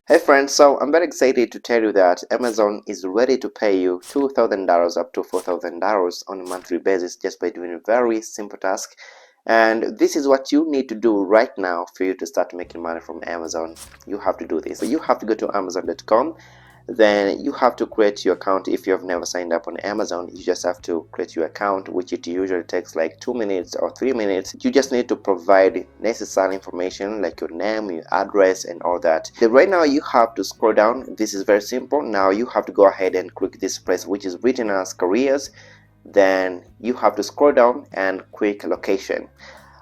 Hey friends, so I'm very excited to tell you that Amazon is ready to pay you $2,000 up to $4,000 on a monthly basis just by doing a very simple task. And this is what you need to do right now for you to start making money from Amazon. You have to do this. So you have to go to Amazon.com. Then you have to create your account. If you have never signed up on Amazon, you just have to create your account, which it usually takes like 2 minutes or 3 minutes. You just need to provide necessary information like your name, your address, and all that. Then right now you have to scroll down. This is very simple. Now you have to go ahead and click this place which is written as careers. Then you have to scroll down and click location.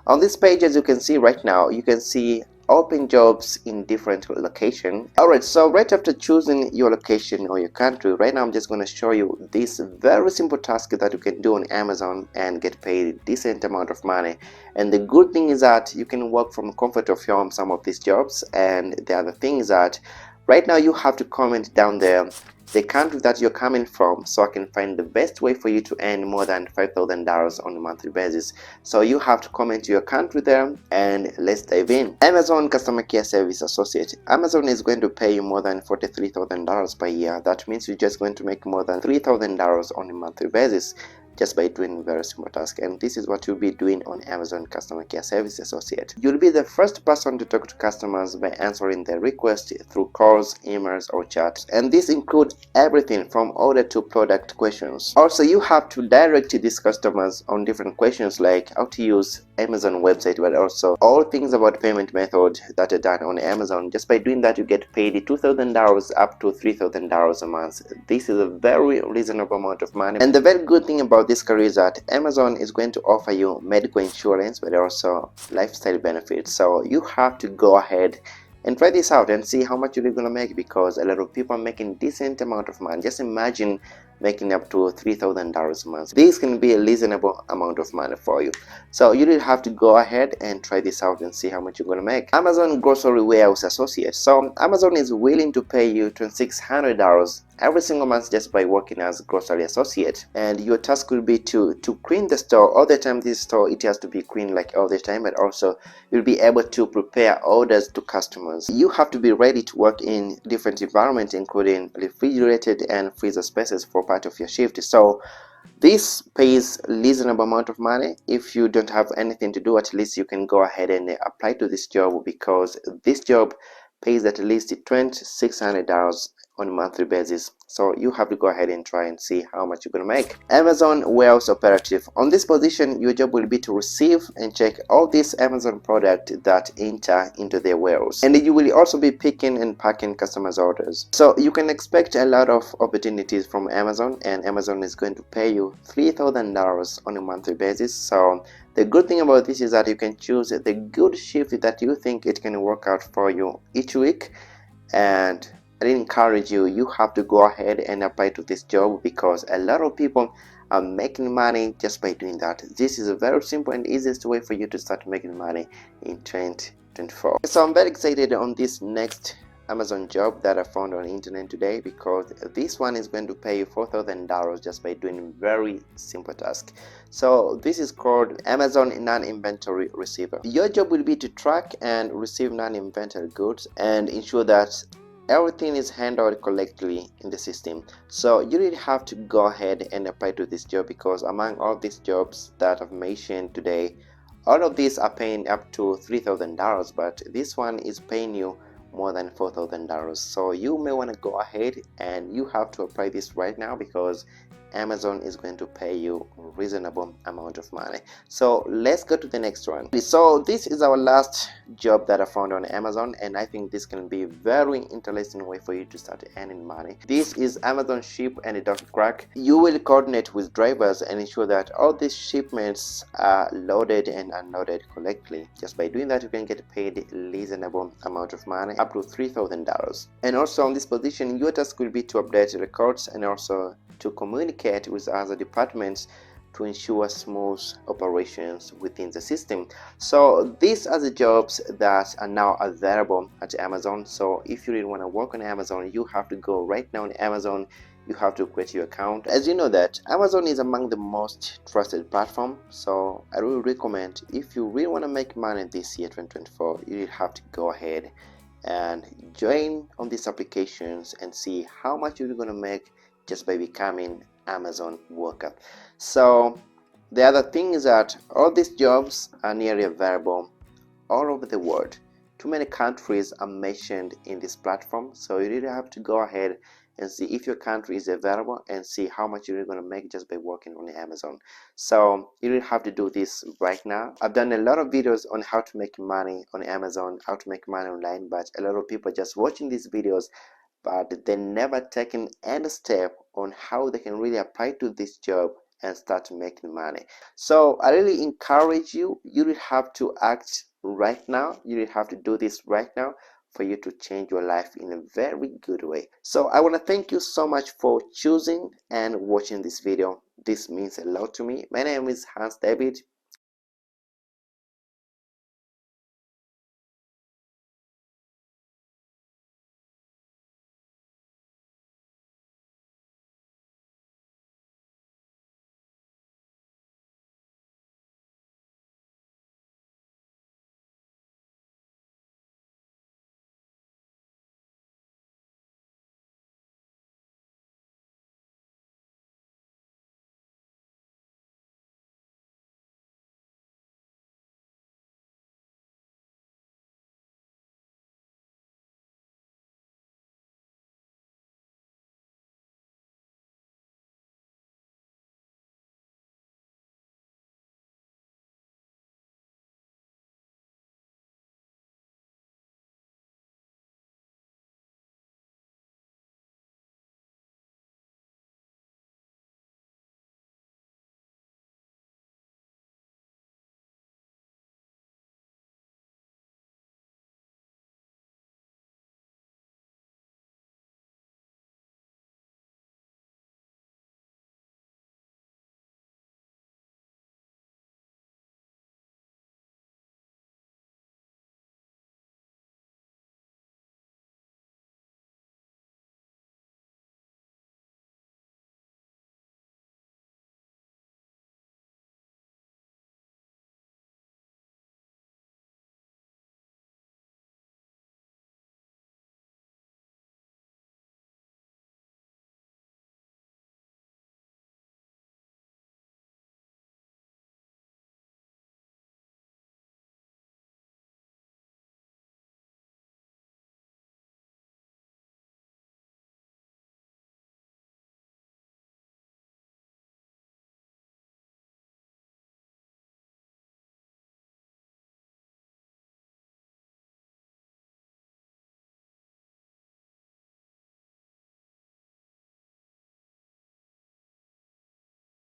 On this page, as you can see right now, you can see open jobs in different location. Alright, so right after choosing your location or your country, right now I'm just going to show you this very simple task that you can do on Amazon and get paid a decent amount of money. And the good thing is that you can work from comfort of your home some of these jobs. And the other thing is that right now you have to comment down there the country that you're coming from, so I can find the best way for you to earn more than $5,000 on a monthly basis. So you have to comment your country there, and let's dive in. Amazon Customer Care Service Associate. Amazon is going to pay you more than $43,000 per year. That means you're just going to make more than $3,000 on a monthly basis just by doing very simple task. And this is what you'll be doing on Amazon Customer Care Service Associate. You'll be the first person to talk to customers by answering their requests through calls, emails, or chats. And this includes everything from order to product questions. Also, you have to direct these customers on different questions like how to use Amazon website, but also all things about payment method that are done on Amazon. Just by doing that, you get paid $2,000 up to $3,000 a month. This is a very reasonable amount of money. And the very good thing about this career is that Amazon is going to offer you medical insurance, but also lifestyle benefits. So you have to go ahead and try this out and see how much you're gonna make, because a lot of people are making decent amount of money. Just imagine making up to $3,000 a month. This can be a reasonable amount of money for you. So you will have to go ahead and try this out and see how much you're gonna make. Amazon Grocery Warehouse Associate. So Amazon is willing to pay you $2,600 every single month just by working as grocery associate. And your task will be to clean the store all the time. This store, it has to be clean like all the time, but also you'll be able to prepare orders to customers. You have to be ready to work in different environments, including refrigerated and freezer spaces for part of your shift. So this pays a reasonable amount of money. If you don't have anything to do, at least you can go ahead and apply to this job, because this job pays at least $2,600 on a monthly basis. So you have to go ahead and try and see how much you're going to make. Amazon Warehouse Operative. On this position, your job will be to receive and check all these Amazon products that enter into their warehouse, and you will also be picking and packing customers' orders. So you can expect a lot of opportunities from Amazon, and Amazon is going to pay you $3,000 on a monthly basis. So the good thing about this is that you can choose the good shift that you think it can work out for you each week. And I encourage you, you have to go ahead and apply to this job, because a lot of people are making money just by doing that. This is a very simple and easiest way for you to start making money in 2024. So I'm very excited on this next Amazon job that I found on the internet today, because this one is going to pay you $4,000 just by doing very simple task. So this is called Amazon non-inventory receiver. Your job will be to track and receive non-inventory goods and ensure that everything is handled correctly in the system. So you really have to go ahead and apply to this job, because among all these jobs that I've mentioned today, all of these are paying up to $3,000, but this one is paying you more than $4,000. So you may want to go ahead and you have to apply this right now, because Amazon is going to pay you a reasonable amount of money. So let's go to the next one. So this is our last job that I found on Amazon, and I think this can be a very interesting way for you to start earning money. This is Amazon Ship and Dock Crack. You will coordinate with drivers and ensure that all these shipments are loaded and unloaded correctly. Just by doing that, you can get paid a reasonable amount of money, up to $3,000. And also on this position, your task will be to update records and also to communicate with other departments to ensure smooth operations within the system. So these are the jobs that are now available at Amazon. So if you really want to work on Amazon, you have to go right now on Amazon. You have to create your account. As you know that Amazon is among the most trusted platform, so I really recommend, if you really want to make money this year 2024, you have to go ahead and join on these applications and see how much you're going to make just by becoming Amazon worker. So the other thing is that all these jobs are nearly available all over the world. Too many countries are mentioned in this platform, so you really have to go ahead and see if your country is available and see how much you're going to make just by working on Amazon. So you really have to do this right now. I've done a lot of videos on how to make money on Amazon, how to make money online, but a lot of people are just watching these videos but they never taken any step on how they can really apply to this job and start making money. So I really encourage you, you will have to act right now. You will have to do this right now for you to change your life in a very good way. So I want to thank you so much for choosing and watching this video. This means a lot to me. My name is Hans David.